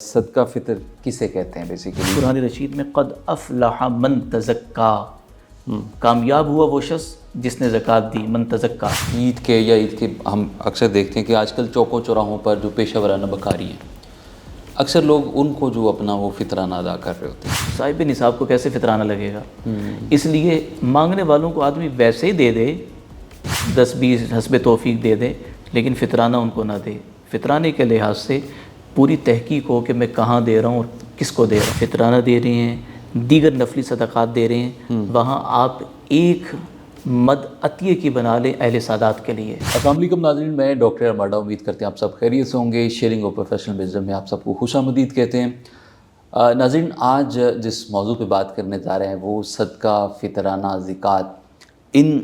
صدقہ فطر کسے کہتے ہیں بیسیکلی؟ قرآن رشید میں قد افلح من تزکا، کامیاب ہوا وہ شخص جس نے زکوٰۃ دی، من تزکا۔ عید کے ہم اکثر دیکھتے ہیں کہ آج کل چوکوں چوراہوں پر جو پیشہ ورانہ بکاری ہیں، اکثر لوگ ان کو جو اپنا وہ فطرانہ ادا کر رہے ہوتے ہیں۔ صاحب نصاب کو کیسے فطرانہ لگے گا؟ اس لیے مانگنے والوں کو آدمی ویسے ہی دے دے، 10-20 حسب توفیق دے دے، لیکن فطرانہ ان کو نہ دے۔ فطرانے کے لحاظ سے پوری تحقیق ہو کہ میں کہاں دے رہا ہوں اور کس کو دے رہا ہوں۔ فطرانہ دے رہے ہیں، دیگر نفلی صدقات دے رہے ہیں، وہاں آپ ایک مد عطیے کی بنا لیں اہل سادات کے لیے۔ السلام علیکم ناظرین، میں ڈاکٹر ارماڈا، امید کرتے ہیں آپ سب خیریت سے ہوں گے۔ شیئرنگ اور پروفیشنل وزڈم میں آپ سب کو خوش آمدید کہتے ہیں۔ ناظرین، آج جس موضوع پہ بات کرنے جا رہے ہیں وہ صدقہ، فطرانہ، زکوٰۃ، ان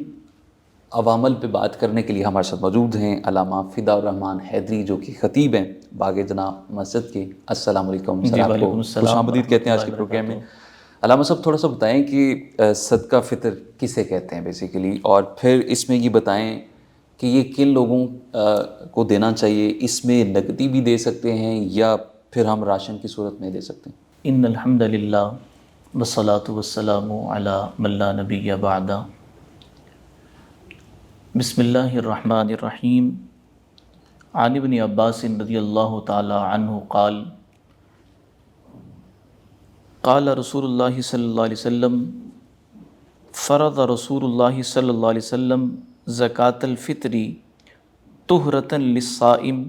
عوامل پہ بات کرنے کے لیے ہمارے ساتھ موجود ہیں علامہ فدا الرحمن حیدری، جو کہ خطیب ہیں باغ جناح مسجد کے۔ السلام علیکم سر، آپ کو خوش آمدید کہتے ہیں آج کے پروگرام میں۔ علامہ صاحب تھوڑا سا بتائیں کہ صدقہ فطر کسے کہتے ہیں بیسیکلی، اور پھر اس میں یہ بتائیں کہ یہ کن لوگوں کو دینا چاہیے، اس میں نقدی بھی دے سکتے ہیں یا پھر ہم راشن کی صورت میں دے سکتے ہیں؟ ان الحمد للہ والصلاۃ والسلام علی من لا نبی بعد۔ بسم اللہ الرحمن الرحیم۔ عن ابن عباس رضی اللہ تعالی عنہ قال قال رسول اللہ صلی اللہ علیہ وسلم فرض رسول اللہ صلی اللہ علیہ وسلم زکوٰۃ الفطر طہرۃ للصائم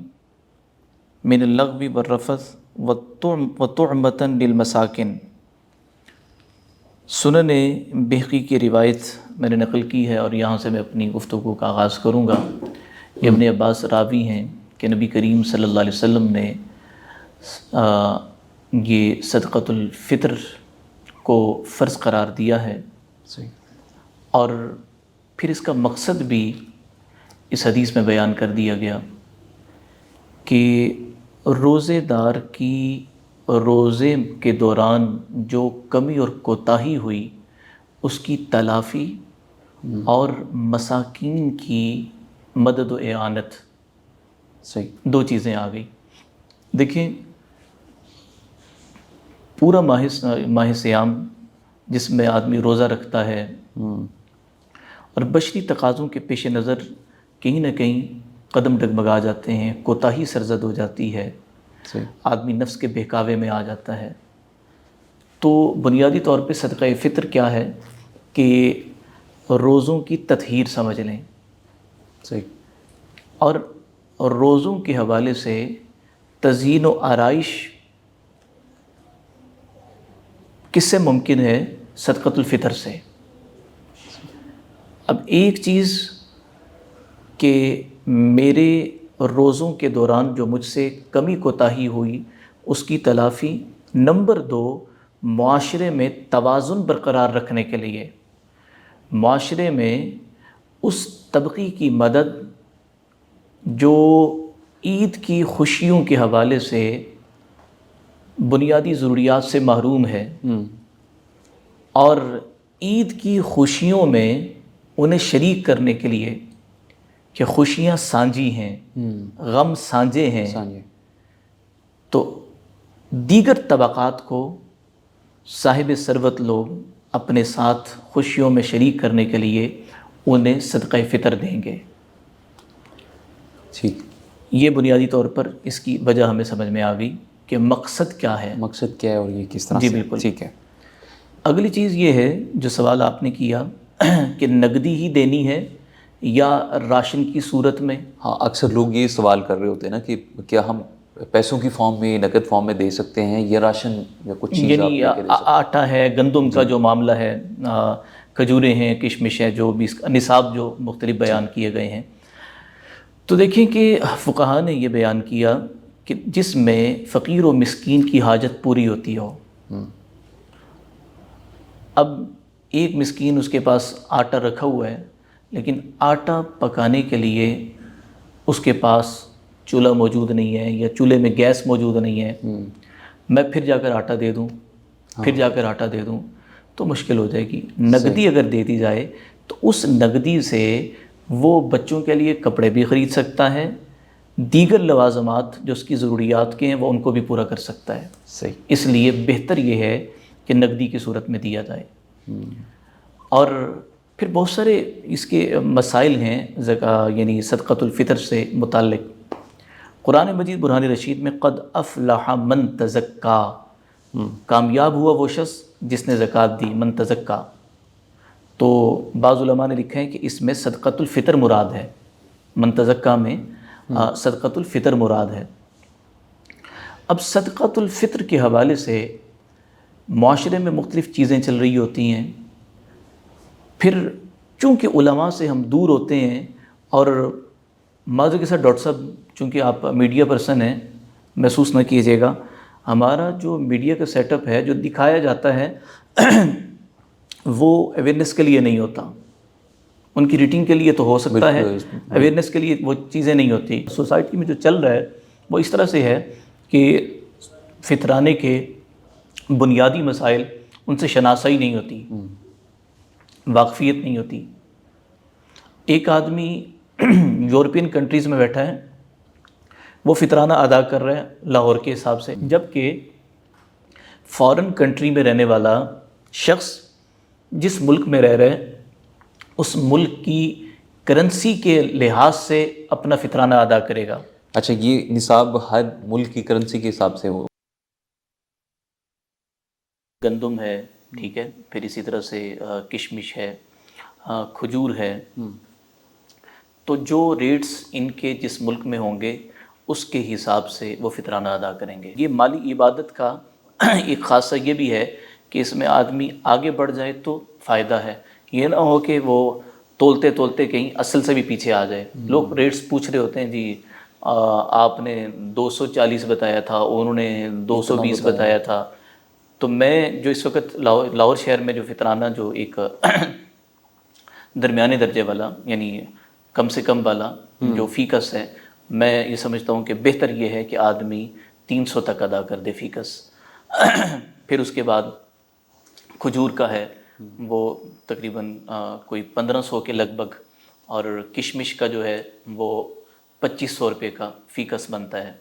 من اللغو والرفث وطعمۃ للمساکن۔ سنن بہقی کی روایت میں نے نقل کی ہے اور یہاں سے میں اپنی گفتگو کا آغاز کروں گا۔ یہ ابن عباس راوی ہیں کہ نبی کریم صلی اللہ علیہ وسلم نے یہ صدقۃ الفطر کو فرض قرار دیا ہے، اور پھر اس کا مقصد بھی اس حدیث میں بیان کر دیا گیا کہ روزے دار کی روزے کے دوران جو کمی اور کوتاہی ہوئی اس کی تلافی اور مساکین کی مدد و اعانت، دو چیزیں آ گئی۔ دیکھیں، پورا ماہ سیام جس میں آدمی روزہ رکھتا ہے اور بشری تقاضوں کے پیش نظر کہیں نہ کہیں قدم ڈگمگا جاتے ہیں، کوتاہی سرزد ہو جاتی ہے، آدمی نفس کے بہکاوے میں آ جاتا ہے، تو بنیادی طور پہ صدقہ فطر کیا ہے کہ روزوں کی تطہیر سمجھ لیں، اور روزوں کے حوالے سے تزیین و آرائش کس سے ممکن ہے؟ صدقۃ الفطر سے۔ اب ایک چیز کہ میرے روزوں کے دوران جو مجھ سے کمی کوتاہی ہوئی اس کی تلافی، نمبر 2 معاشرے میں توازن برقرار رکھنے کے لیے، معاشرے میں اس طبقے کی مدد جو عید کی خوشیوں کے حوالے سے بنیادی ضروریات سے محروم ہے، اور عید کی خوشیوں میں انہیں شریک کرنے کے لیے کہ خوشیاں سانجی ہیں، غم سانجے ہیں، تو دیگر طبقات کو صاحب ثروت لوگ اپنے ساتھ خوشیوں میں شریک کرنے کے لیے انہیں صدقہ فطر دیں گے۔ ٹھیک، یہ بنیادی طور پر اس کی وجہ ہمیں سمجھ میں آ گئی کہ مقصد کیا ہے، مقصد کیا ہے اور یہ کس طرح جی سے؟ بالکل ٹھیک ہے۔ اگلی چیز یہ ہے جو سوال آپ نے کیا کہ نقدی ہی دینی ہے یا راشن کی صورت میں؟ ہاں، اکثر لوگ یہ سوال کر رہے ہوتے ہیں نا کہ کیا ہم پیسوں کی فارم میں، نقد فارم میں دے سکتے ہیں یا راشن یا کچھ چیز آپ یعنی لے کے دے سکتے آٹا ہے، گندم کا جو معاملہ ہے، کھجوریں ہیں، کشمش ہے، جو بھی نصاب جو مختلف بیان کیے گئے ہیں، تو دیکھیں کہ فقہا نے یہ بیان کیا کہ جس میں فقیر و مسکین کی حاجت پوری ہوتی ہو۔ اب ایک مسکین اس کے پاس آٹا رکھا ہوا ہے، لیکن آٹا پکانے کے لیے اس کے پاس چولہا موجود نہیں ہے یا چولہے میں گیس موجود نہیں ہے، میں پھر جا کر آٹا دے دوں، پھر جا کر آٹا دے دوں تو مشکل ہو جائے گی۔ نقدی اگر دے دی جائے تو اس نقدی سے وہ بچوں کے لیے کپڑے بھی خرید سکتا ہے، دیگر لوازمات جو اس کی ضروریات کے ہیں وہ ان کو بھی پورا کر سکتا ہے. صحیح. اس لیے بہتر یہ ہے کہ نقدی کی صورت میں دیا جائے. اور پھر بہت سارے اس کے مسائل ہیں یعنی صدقۃ الفطر سے متعلق. قرآن مجید برہان رشید میں قد افلح من تزکا، کامیاب ہوا وہ شخص جس نے زکوٰۃ دی، من تزکا. تو بعض علماء نے لکھا ہے کہ اس میں صدقۃ الفطر مراد ہے، من تزکا میں صدقۃ الفطر مراد ہے. اب صدقۃ الفطر کے حوالے سے معاشرے میں مختلف چیزیں چل رہی ہوتی ہیں. پھر چونکہ علماء سے ہم دور ہوتے ہیں، اور معذرت کے ساتھ ڈاکٹر صاحب چونکہ آپ میڈیا پرسن ہیں، محسوس نہ کیجیے گا، ہمارا جو میڈیا کا سیٹ اپ ہے، جو دکھایا جاتا ہے وہ اویئرنیس کے لیے نہیں ہوتا. ان کی ریٹنگ کے لیے تو ہو سکتا ہے، اویئرنیس کے لیے وہ چیزیں نہیں ہوتی. سوسائٹی میں جو چل رہا ہے وہ اس طرح سے ہے کہ فطرانے کے بنیادی مسائل ان سے شناسائی نہیں ہوتی، واقفیت نہیں ہوتی. ایک آدمی یورپین کنٹریز میں بیٹھا ہے، وہ فطرانہ ادا کر رہا ہے لاہور کے حساب سے، جبکہ فارن کنٹری میں رہنے والا شخص جس ملک میں رہ رہے ہیں اس ملک کی کرنسی کے لحاظ سے اپنا فطرانہ ادا کرے گا. اچھا، یہ نصاب ہر ملک کی کرنسی کے حساب سے ہو. گندم ہے، ٹھیک ہے، پھر اسی طرح سے کشمش ہے، کھجور ہے. تو جو ریٹس ان کے جس ملک میں ہوں گے اس کے حساب سے وہ فطرانہ ادا کریں گے. یہ مالی عبادت کا ایک خاصہ یہ بھی ہے کہ اس میں آدمی آگے بڑھ جائے تو فائدہ ہے. یہ نہ ہو کہ وہ تولتے تولتے کہیں اصل سے بھی پیچھے آ جائے. لوگ ریٹس پوچھ رہے ہوتے ہیں، جی آپ نے 240 بتایا تھا، انہوں نے 220 بتایا تھا. تو میں جو اس وقت لاہور شہر میں جو فطرانہ جو ایک درمیانے درجے والا یعنی کم سے کم والا جو فیکس ہے، میں یہ سمجھتا ہوں کہ بہتر یہ ہے کہ آدمی 300 تک ادا کر دے فیکس. پھر اس کے بعد کھجور کا ہے وہ تقریباً کوئی 1500 کے لگ بھگ، اور کشمش کا جو ہے وہ 2500 روپے کا فیکس بنتا ہے.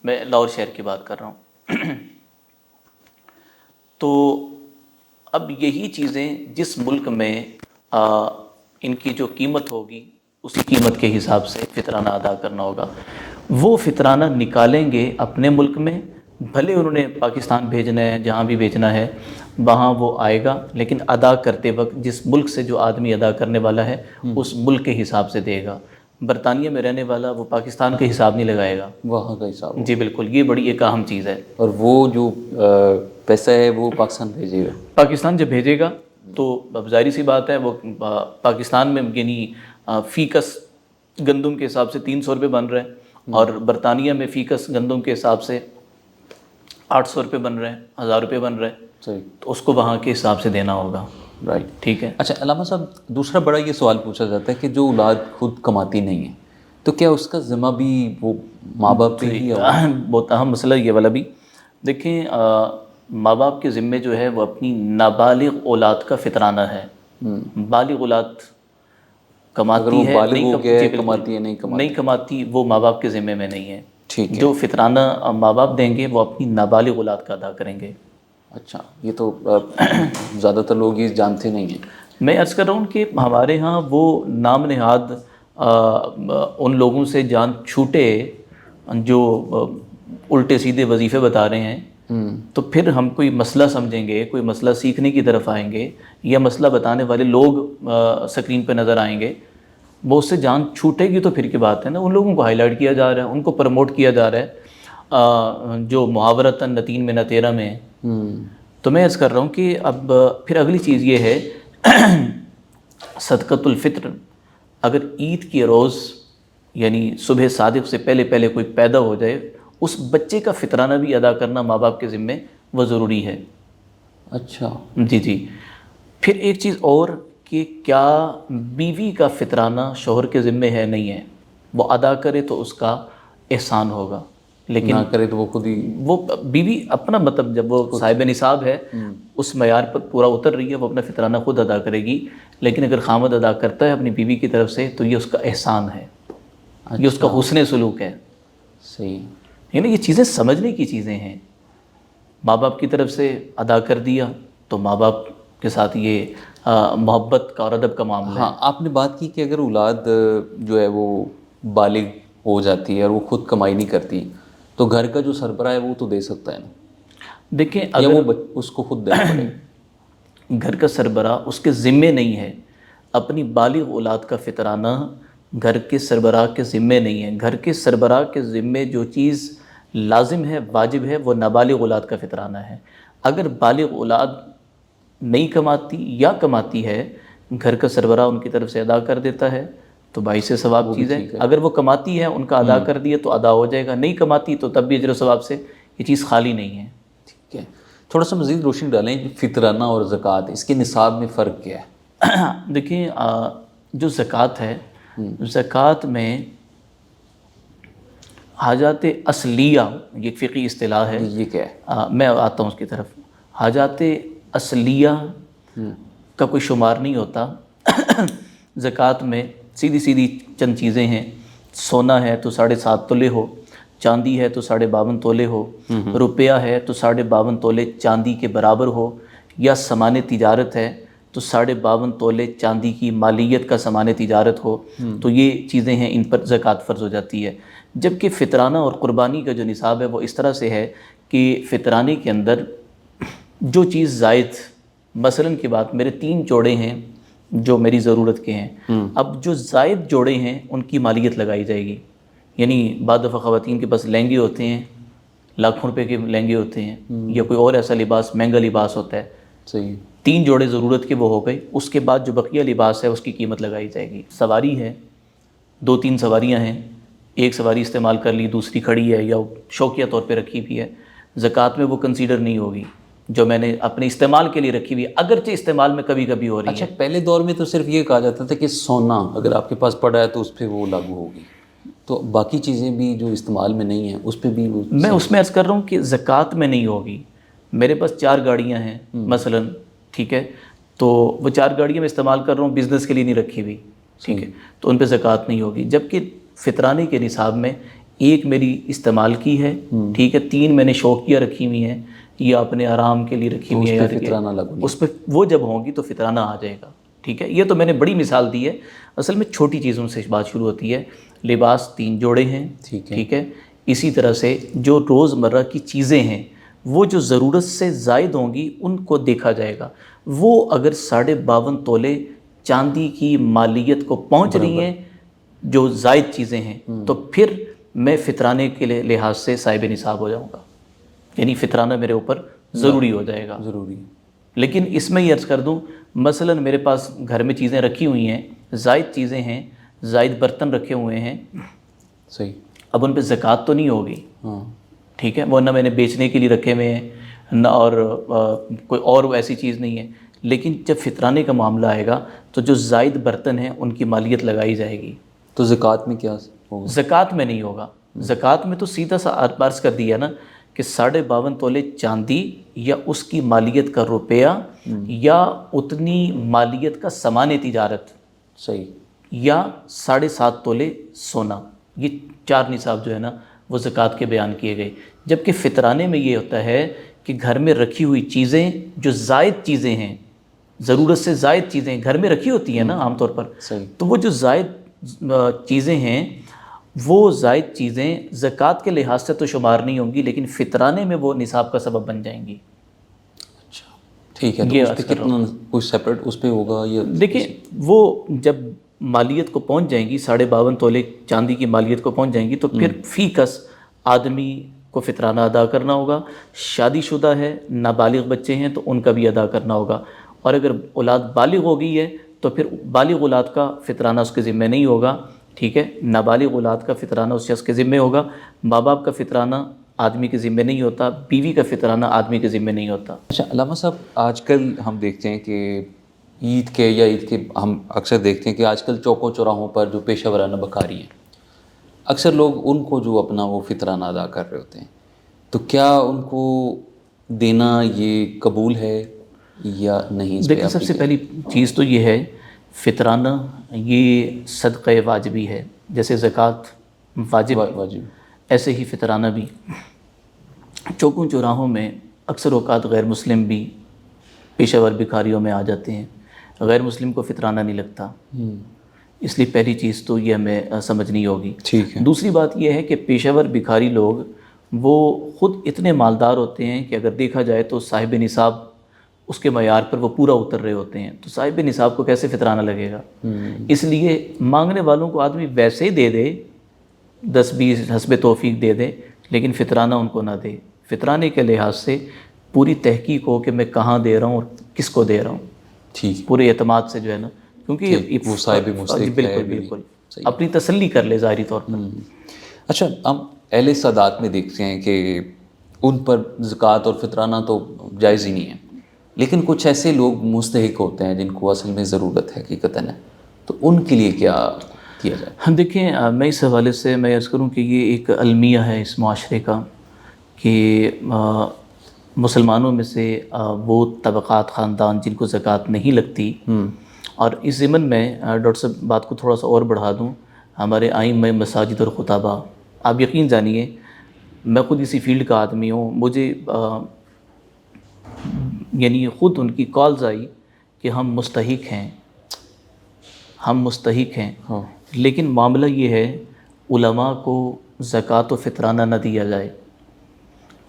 میں لاہور شہر کی بات کر رہا ہوں. تو اب یہی چیزیں جس ملک میں ان کی جو قیمت ہوگی اسی قیمت کے حساب سے فطرانہ ادا کرنا ہوگا. وہ فطرانہ نکالیں گے اپنے ملک میں، بھلے انہوں نے پاکستان بھیجنا ہے، جہاں بھی بھیجنا ہے وہاں وہ آئے گا، لیکن ادا کرتے وقت جس ملک سے جو آدمی ادا کرنے والا ہے اس ملک کے حساب سے دے گا. برطانیہ میں رہنے والا وہ پاکستان کا حساب نہیں لگائے گا، وہاں کا حساب. جی بالکل، یہ بڑی ایک اہم چیز ہے. اور وہ جو پیسہ ہے وہ پاکستان بھیجے گا. پاکستان جب بھیجے گا تو اب ظاہری سی بات ہے، وہ پاکستان میں یعنی فیکس گندم کے حساب سے 300 روپے بن رہے ہیں، اور برطانیہ میں فیکس گندم کے حساب سے 800 روپے بن رہے ہیں، 1000 روپے بن رہے ہیں. صحیح. تو اس کو وہاں کے حساب سے دینا ہوگا. رائٹ. ٹھیک ہے. اچھا علامہ صاحب، دوسرا بڑا یہ سوال پوچھا جاتا ہے کہ جو اولاد خود کماتی نہیں ہے تو کیا اس کا ذمہ بھی وہ ماں باپ پہ ہی ہوگا؟ بہت اہم مسئلہ یہ والا بھی. دیکھیں، ماں باپ کے ذمے جو ہے وہ اپنی نابالغ اولاد کا فطرانہ ہے. بالغ اولاد کماتی ہے نہیں کماتی، وہ ماں باپ کے ذمے میں نہیں ہے. جو فطرانہ ماں باپ دیں گے وہ اپنی نابالغ اولاد کا ادا کریں گے. اچھا، یہ تو زیادہ تر لوگ یہ جانتے نہیں ہیں. میں عرض کر رہا ہوں کہ ہمارے ہاں وہ نام نہاد ان لوگوں سے جان چھوٹے جو الٹے سیدھے وظیفے بتا رہے ہیں، تو پھر ہم کوئی مسئلہ سمجھیں گے، کوئی مسئلہ سیکھنے کی طرف آئیں گے، یا مسئلہ بتانے والے لوگ سکرین پہ نظر آئیں گے، وہ اس سے جان چھوٹے گی تو پھر کی بات ہے نا. ان لوگوں کو ہائی لائٹ کیا جا رہا ہے، ان کو پروموٹ کیا جا رہا ہے جو محاورتاً نہ 3 میں نہ 13 میں. تو میں عرض کر رہا ہوں کہ اب پھر اگلی چیز یہ ہے صدقۃ الفطر. اگر عید کے روز یعنی صبح صادق سے پہلے پہلے کوئی پیدا ہو جائے، اس بچے کا فطرانہ بھی ادا کرنا ماں باپ کے ذمے وہ ضروری ہے. اچھا. جی. پھر ایک چیز اور کہ کیا بیوی کا فطرانہ شوہر کے ذمے ہے؟ نہیں ہے. وہ ادا کرے تو اس کا احسان ہوگا، لیکن نہ کرے تو وہ خود ہی، وہ بیوی اپنا مطلب جب وہ صاحب نصاب ہے، اس معیار پر پورا اتر رہی ہے، وہ اپنا فطرانہ خود ادا کرے گی. لیکن اگر خامد ادا کرتا ہے اپنی بیوی کی طرف سے تو یہ اس کا احسان ہے. یہ اس کا حسن سلوک ہے. صحیح. یعنی یہ چیزیں سمجھنے کی چیزیں ہیں. ماں باپ کی طرف سے ادا کر دیا تو ماں باپ کے ساتھ یہ محبت کا اور ادب کا معاملہ ہے. ہاں آپ نے بات کی کہ اگر اولاد جو ہے وہ بالغ ہو جاتی ہے اور وہ خود کمائی نہیں کرتی تو گھر کا جو سربراہ ہے وہ تو دے سکتا ہے نا. دیکھیں یا اگر وہ اس کو خود دینا پڑے. گھر کا سربراہ اس کے ذمے نہیں ہے. اپنی بالغ اولاد کا فطرانہ گھر کے سربراہ کے ذمے نہیں ہے. گھر کے سربراہ کے ذمے جو چیز لازم ہے واجب ہے وہ نابالغ اولاد کا فطرانہ ہے. اگر بالغ اولاد نہیں کماتی یا کماتی ہے گھر کا سربراہ ان کی طرف سے ادا کر دیتا ہے تو باعث ثواب چیز ہے. اگر وہ کماتی ہے ان کا ادا کر دیا تو ادا ہو جائے گا. نہیں کماتی تو تب بھی اجر و ثواب سے یہ چیز خالی نہیں ہے. ٹھیک ہے. تھوڑا سا مزید روشنی ڈالیں فطرانہ اور زکوٰۃ اس کے نصاب میں فرق کیا ہے؟ دیکھیں جو زکوٰۃ ہے زکوٰۃ میں حاجات اصلیہ یہ فقہی اصطلاح ہے. یہ کیا ہے؟ میں آتا ہوں اس کی طرف. حاجات اصلیہ کا کوئی شمار نہیں ہوتا. زکوٰۃ میں سیدھی سیدھی چند چیزیں ہیں. سونا ہے تو 7.5 تولے ہو, چاندی ہے تو 52.5 تولے ہو, روپیہ ہے تو 52.5 تولے چاندی کے برابر ہو, یا سامان تجارت ہے تو 52.5 تولے چاندی کی مالیت کا سامان تجارت ہو. تو یہ چیزیں ہیں, ان پر زکوٰۃ فرض ہو جاتی ہے. جبکہ فطرانہ اور قربانی کا جو نصاب ہے وہ اس طرح سے ہے کہ فطرانے کے اندر جو چیز زائد, مثلاً کی بات, میرے 3 جوڑے ہیں جو میری ضرورت کے ہیں. اب جو زائد جوڑے ہیں ان کی مالیت لگائی جائے گی. یعنی بعض دفعہ خواتین کے پاس لہنگے ہوتے ہیں, لاکھوں روپے کے لہنگے ہوتے ہیں, یا کوئی اور ایسا لباس مہنگا لباس ہوتا ہے. صحیح. 3 جوڑے ضرورت کے وہ ہو گئے. اس کے بعد جو بقیہ لباس ہے اس کی قیمت لگائی جائے گی. سواری ہے, 2-3 سواریاں ہیں, ایک سواری استعمال کر لی, دوسری کھڑی ہے یا شوقیہ طور پہ رکھی بھی ہے, زکوٰۃ میں وہ کنسیڈر نہیں ہوگی جو میں نے اپنے استعمال کے لیے رکھی ہوئی ہے, اگرچہ استعمال میں کبھی کبھی ہو رہی ہے. اچھا, پہلے دور میں تو صرف یہ کہا جاتا تھا کہ سونا اگر آپ کے پاس پڑا ہے تو اس پہ وہ لاگو ہوگی, تو باقی چیزیں بھی جو استعمال میں نہیں ہیں اس پہ بھی وہ. میں اس میں عرض کر رہا ہوں کہ زکوٰۃ میں نہیں ہوگی. میرے پاس 4 گاڑیاں ہیں مثلاً, ٹھیک ہے, تو وہ 4 گاڑیاں میں استعمال کر رہا ہوں, بزنس کے لیے نہیں رکھی ہوئی, ٹھیک ہے, تو ان پہ زکوٰۃ نہیں ہوگی. جبکہ فطرانے کے نصاب میں 1 میری استعمال کی ہے, ٹھیک ہے, 3 میں نے شوقیہ رکھی ہوئی ہیں یا اپنے آرام کے لیے رکھی ہوئی ہے, اس پہ وہ جب ہوں گی تو فطرانہ آ جائے گا. ٹھیک ہے, یہ تو میں نے بڑی مثال دی ہے. اصل میں چھوٹی چیزوں سے بات شروع ہوتی ہے. لباس 3 جوڑے ہیں, ٹھیک ہے, اسی طرح سے جو روز مرہ کی چیزیں ہیں وہ جو ضرورت سے زائد ہوں گی ان کو دیکھا جائے گا. وہ اگر 52.5 تولے چاندی کی مالیت کو پہنچ رہی ہیں جو زائد چیزیں ہیں, تو پھر میں فطرانے کے لحاظ سے صاحب نصاب ہو جاؤں گا. یعنی فطرانہ میرے اوپر ضروری ہو جائے گا. ضروری. لیکن اس میں یہ عرض کر دوں, مثلاً میرے پاس گھر میں چیزیں رکھی ہوئی ہیں, زائد چیزیں ہیں, زائد برتن رکھے ہوئے ہیں, صحیح, اب ان پہ زکوٰۃ تو نہیں ہوگی. ہاں ٹھیک ہے, وہ نہ میں نے بیچنے کے لیے رکھے ہوئے ہیں نہ اور کوئی اور ایسی چیز نہیں ہے. لیکن جب فطرانے کا معاملہ آئے گا تو جو زائد برتن ہیں ان کی مالیت لگائی جائے گی. تو زکوٰۃ میں کیا ہوگا؟ زکوٰۃ میں نہیں ہوگا. زکوٰۃ میں تو سیدھا سا عرض کر دیا نا کہ 52.5 تولے چاندی یا اس کی مالیت کا روپیہ یا اتنی مالیت کا سامان تجارت, صحیح, یا 7.5 تولے سونا. یہ 4 نصاب جو ہے نا وہ زکوٰۃ کے بیان کیے گئے. جبکہ فطرانے میں یہ ہوتا ہے کہ گھر میں رکھی ہوئی چیزیں جو زائد چیزیں ہیں, ضرورت سے زائد چیزیں گھر میں رکھی ہوتی ہیں نا عام طور پر, تو وہ جو زائد چیزیں ہیں وہ زائد چیزیں زکوٰۃ کے لحاظ سے تو شمار نہیں ہوں گی, لیکن فطرانے میں وہ نصاب کا سبب بن جائیں گی. اچھا ٹھیک ہے, تو اس پہ کتنا کچھ سیپریٹ اس پہ ہوگا؟ یہ دیکھیں وہ جب مالیت کو پہنچ جائیں گی, 52.5 تولے چاندی کی مالیت کو پہنچ جائیں گی, تو پھر فی کس آدمی کو فطرانہ ادا کرنا ہوگا. شادی شدہ ہے, نابالغ بچے ہیں تو ان کا بھی ادا کرنا ہوگا. اور اگر اولاد بالغ ہو گئی ہے تو پھر بالغ اولاد کا فطرانہ اس کے ذمہ نہیں ہوگا. ٹھیک ہے, نابالغ اولاد کا فطرانہ اس شخص کے ذمہ ہوگا. ماں باپ کا فطرانہ آدمی کے ذمہ نہیں ہوتا, بیوی کا فطرانہ آدمی کے ذمہ نہیں ہوتا. اچھا علامہ صاحب, آج کل ہم دیکھتے ہیں کہ عید کے یا عید کے ہم اکثر دیکھتے ہیں کہ آج کل چوکوں چوراہوں پر جو پیشہ ورانہ بکاری ہیں, اکثر لوگ ان کو جو اپنا وہ فطرانہ ادا کر رہے ہوتے ہیں, تو کیا ان کو دینا یہ قبول ہے یا نہیں؟ دیکھیں سب سے پہلی چیز تو یہ ہے, فطرانہ یہ صدقہ واجبی ہے. جیسے زکوٰۃ واجب، ایسے ہی فطرانہ بھی۔ چوکوں چوراہوں میں اکثر اوقات غیر مسلم بھی پیشہ ور بھکاریوں میں آ جاتے ہیں، غیر مسلم کو فطرانہ نہیں لگتا، اس لیے پہلی چیز تو یہ ہمیں سمجھنی ہوگی۔ ٹھیک ہے۔ دوسری بات یہ ہے کہ پیشہ ور بھکاری لوگ وہ خود اتنے مالدار ہوتے ہیں کہ اگر دیکھا جائے تو صاحب نصاب اس کے معیار پر وہ پورا اتر رہے ہوتے ہیں، تو صاحب نصاب کو کیسے فطرانہ لگے گا؟ اس لیے مانگنے والوں کو آدمی ویسے ہی دے دے، 10-20 حسب توفیق دے دے، لیکن فطرانہ ان کو نہ دے۔ فطرانے کے لحاظ سے پوری تحقیق ہو کہ میں کہاں دے رہا ہوں اور کس کو دے رہا ہوں، ٹھیک، پورے اعتماد سے جو ہے نا، کیونکہ وہ صاحب مستحق ہے۔ بالکل اپنی تسلی کر لے ظاہری طور پر۔ اچھا، ہم اہل سادات میں دیکھتے ہیں کہ ان پر زکوٰۃ اور فطرانہ تو جائز ہی نہیں ہے، لیکن کچھ ایسے لوگ مستحق ہوتے ہیں جن کو اصل میں ضرورت ہے حقیقتاً، تو ان کے لیے کیا کیا جائے؟ دیکھیں، میں اس حوالے سے میں عرض کروں کہ یہ ایک المیہ ہے اس معاشرے کا کہ مسلمانوں میں سے وہ طبقات، خاندان جن کو زکوٰۃ نہیں لگتی، اور اس ضمن میں ڈاکٹر صاحب بات کو تھوڑا سا اور بڑھا دوں، ہمارے ائمہ مساجد اور خطبہ، آپ یقین جانیے میں خود اسی فیلڈ کا آدمی ہوں، مجھے یعنی خود ان کی کالز آئی کہ ہم مستحق ہیں، لیکن معاملہ یہ ہے علماء کو زکوٰۃ و فطرانہ نہ دیا جائے۔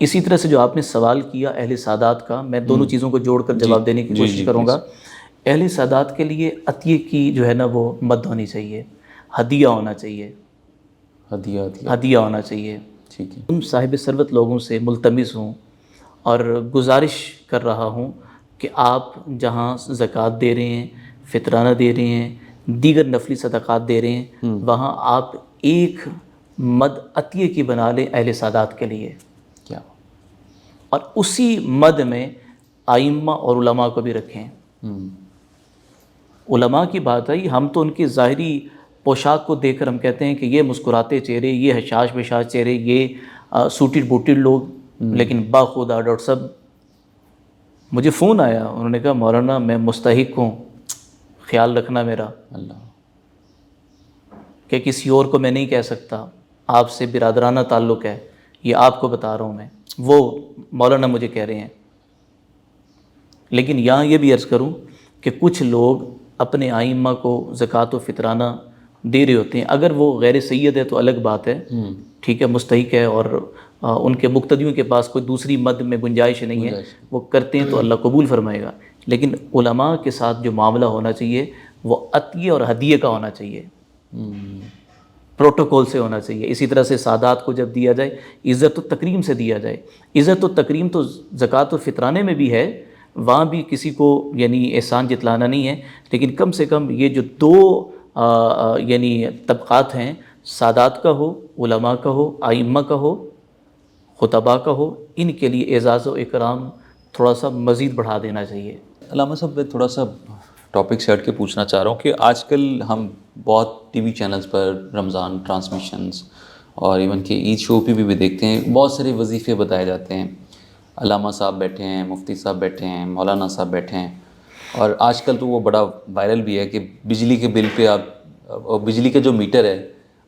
اسی طرح سے جو آپ نے سوال کیا اہل سادات کا، میں دونوں چیزوں کو جوڑ کر جواب دینے کی کوشش کروں گا۔ اہل سادات کے لیے عطیے کی جو ہے نا وہ مد ہونی چاہیے، ہدیہ ہونا چاہیے، ہدیہ ہونا چاہیے۔ ٹھیک ہے۔ ان صاحب ثروت لوگوں سے ملتمس ہوں اور گزارش کر رہا ہوں کہ آپ جہاں زکوٰۃ دے رہے ہیں، فطرانہ دے رہے ہیں، دیگر نفلی صدقات دے رہے ہیں، وہاں آپ ایک مد عطیے کی بنا لیں اہل سادات کے لیے، کیا؟ اور اسی مد میں ائمہ اور علماء کو بھی رکھیں۔ علماء کی بات آئی، ہم تو ان کی ظاہری پوشاک کو دیکھ کر ہم کہتے ہیں کہ یہ مسکراتے چہرے، یہ حشاش بشاش چہرے، یہ سوٹڈ بوٹڈ لوگ، لیکن باخدا ڈاکٹر صاحب مجھے فون آیا، انہوں نے کہا مولانا میں مستحق ہوں، خیال رکھنا میرا، اللہ، کہ کسی اور کو میں نہیں کہہ سکتا، آپ سے برادرانہ تعلق ہے، یہ آپ کو بتا رہا ہوں میں، وہ مولانا مجھے کہہ رہے ہیں۔ لیکن یہاں یہ بھی عرض کروں کہ کچھ لوگ اپنے ائمہ کو زکوٰۃ و فطرانہ دے رہے ہوتے ہیں، اگر وہ غیر سید ہے تو الگ بات ہے، ٹھیک ہے، مستحق ہے اور ان کے مقتدیوں کے پاس کوئی دوسری مد میں گنجائش نہیں ہے، وہ کرتے ہیں تو اللہ قبول فرمائے گا، لیکن علماء کے ساتھ جو معاملہ ہونا چاہیے وہ عطیے اور ہدیے کا ہونا چاہیے، پروٹوکول سے ہونا چاہیے۔ اسی طرح سے سادات کو جب دیا جائے عزت و تکریم سے دیا جائے۔ عزت و تکریم تو زکوٰۃ و فطرانے میں بھی ہے، وہاں بھی کسی کو یعنی احسان جتلانا نہیں ہے، لیکن کم سے کم یہ جو دو یعنی طبقات ہیں، سادات کا ہو، علماء کا ہو، ائمہ کا ہو، خطباء کا ہو، ان کے لیے اعزاز و اکرام تھوڑا سا مزید بڑھا دینا چاہیے۔ علامہ صاحب میں تھوڑا سا ٹاپک سے ہٹ کے پوچھنا چاہ رہا ہوں کہ آج کل ہم بہت ٹی وی چینلز پر رمضان ٹرانسمیشنز اور ایون کہ عید شو پہ بھی دیکھتے ہیں، بہت سارے وظیفے بتائے جاتے ہیں، علامہ صاحب بیٹھے ہیں، مفتی صاحب بیٹھے ہیں، مولانا صاحب بیٹھے ہیں، اور آج کل تو وہ بڑا وائرل بھی ہے کہ بجلی کے بل پہ آپ بجلی کا جو میٹر ہے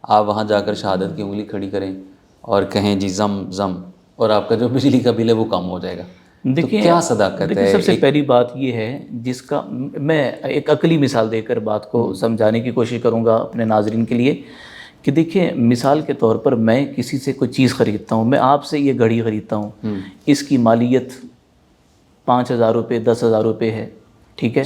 آپ وہاں جا کر شہادت کی انگلی کھڑی کریں اور کہیں جی زم زم، اور آپ کا جو بجلی کا بل ہے وہ کم ہو جائے گا۔ دیکھیں کیا صداقت ہے؟ سب سے پہلی بات یہ ہے جس کا میں ایک عقلی مثال دے کر بات کو سمجھانے کی کوشش کروں گا اپنے ناظرین کے لیے، کہ دیکھیں مثال کے طور پر میں کسی سے کوئی چیز خریدتا ہوں، میں آپ سے یہ گھڑی خریدتا ہوں، اس کی مالیت 5,000 روپے 10,000 روپے ہے، ٹھیک ہے،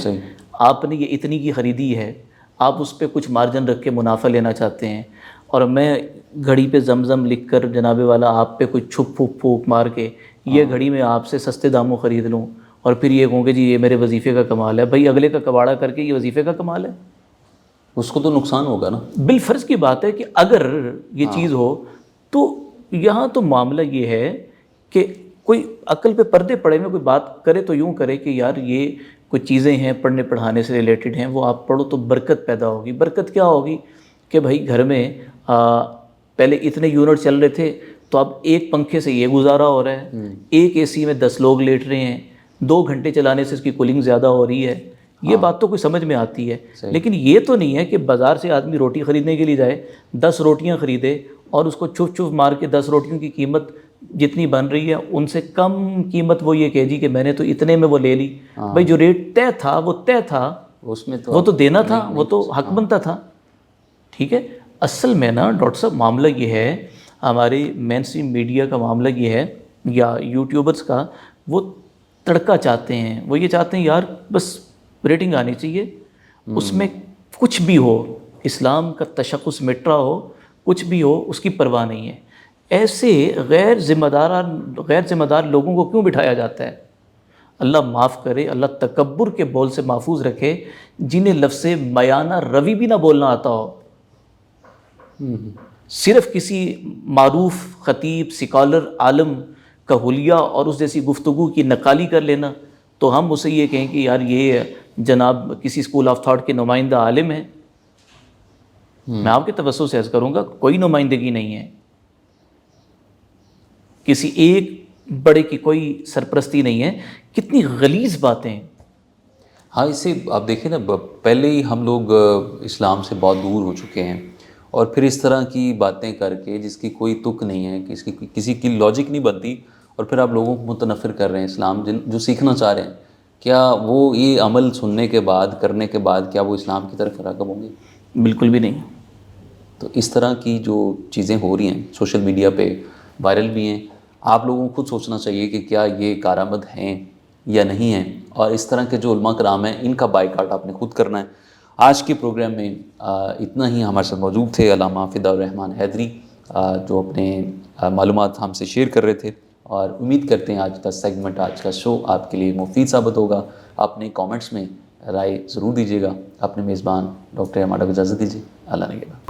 آپ نے یہ اتنی کی خریدی ہے، آپ اس پہ کچھ مارجن رکھ کے منافع لینا چاہتے ہیں، اور میں گھڑی پہ زمزم لکھ کر جناب والا آپ پہ کوئی چھپ پھوک مار کے یہ گھڑی میں آپ سے سستے داموں خرید لوں اور پھر یہ کہوں کہ جی یہ میرے وظیفے کا کمال ہے۔ بھائی اگلے کا کباڑا کر کے یہ وظیفے کا کمال ہے، اس کو تو نقصان ہوگا نا۔ بالفرض کی بات ہے کہ اگر یہ چیز ہو تو یہاں تو معاملہ یہ ہے کہ کوئی عقل پہ پردے پڑے میں کوئی بات کرے تو یوں کرے کہ یار یہ کچھ چیزیں ہیں پڑھنے پڑھانے سے ریلیٹڈ ہیں، وہ آپ پڑھو تو برکت پیدا ہوگی۔ برکت کیا ہوگی کہ بھائی گھر میں پہلے اتنے یونٹ چل رہے تھے تو اب ایک پنکھے سے یہ گزارا ہو رہا ہے، ایک اے سی میں 10 لوگ لیٹ رہے ہیں، 2 گھنٹے چلانے سے اس کی کولنگ زیادہ ہو رہی ہے، یہ بات تو کوئی سمجھ میں آتی ہے۔ لیکن یہ تو نہیں ہے کہ بازار سے آدمی روٹی خریدنے کے لیے جائے، 10 روٹیاں خریدے اور اس کو چھپ چھپ مار کے 10 روٹیوں کی قیمت جتنی بن رہی ہے ان سے کم قیمت وہ یہ کہ جی کہ میں نے تو اتنے میں وہ لے لی. بھائی جو ریٹ طے تھا وہ طے تھا, اس میں وہ تو دینا تھا, وہ تو حق بنتا تھا. ٹھیک ہے. اصل میں نا ڈاکٹر صاحب معاملہ یہ ہے, ہمارے مین اسٹریم میڈیا کا معاملہ یہ ہے یا یوٹیوبرز کا, وہ تڑکا چاہتے ہیں. وہ یہ چاہتے ہیں یار بس ریٹنگ آنی چاہیے, اس میں کچھ بھی ہو, اسلام کا تشخص مٹ رہا ہو, کچھ بھی ہو, اس کی پرواہ نہیں ہے. ایسے غیر ذمہ دار لوگوں کو کیوں بٹھایا جاتا ہے؟ اللہ معاف کرے, اللہ تکبر کے بول سے محفوظ رکھے, جنہیں لفظ میانہ روی بھی نہ بولنا آتا ہو. صرف کسی معروف خطیب, سکالر, عالم کا حلیہ اور اس جیسی گفتگو کی نقالی کر لینا تو ہم اسے یہ کہیں کہ یار یہ جناب کسی اسکول آف تھاٹ کے نمائندہ عالم ہیں. میں آپ کے توسط سے عرض کروں گا کوئی نمائندگی نہیں ہے, کسی ایک بڑے کی کوئی سرپرستی نہیں ہے. کتنی غلیظ باتیں ہیں. ہاں, اس سے آپ دیکھیں نا, پہلے ہی ہم لوگ اسلام سے بہت دور ہو چکے ہیں, اور پھر اس طرح کی باتیں کر کے جس کی کوئی تک نہیں ہے, کسی کی لاجک نہیں بنتی, اور پھر آپ لوگوں کو متنفر کر رہے ہیں اسلام جو سیکھنا چاہ رہے ہیں. کیا وہ یہ عمل سننے کے بعد, کرنے کے بعد, کیا وہ اسلام کی طرف راغب ہوں گے؟ بالکل بھی نہیں. تو اس طرح کی جو چیزیں ہو رہی ہیں سوشل میڈیا پہ, وائرل بھی ہیں, آپ لوگوں کو خود سوچنا چاہیے کہ کیا یہ کارآمد ہیں یا نہیں ہیں, اور اس طرح کے جو علماء کرام ہیں ان کا بائیکاٹ آپ نے خود کرنا ہے. آج کے پروگرام میں اتنا ہی. ہمارے ساتھ موجود تھے علامہ فدا الرحمن حیدری, جو اپنے معلومات ہم سے شیئر کر رہے تھے, اور امید کرتے ہیں آج کا سیگمنٹ, آج کا شو آپ کے لیے مفید ثابت ہوگا. اپنے کامنٹس میں رائے ضرور دیجیے گا. اپنے میزبان ڈاکٹر اماڈا کو اجازت دیجیے. اللہ نگہبان.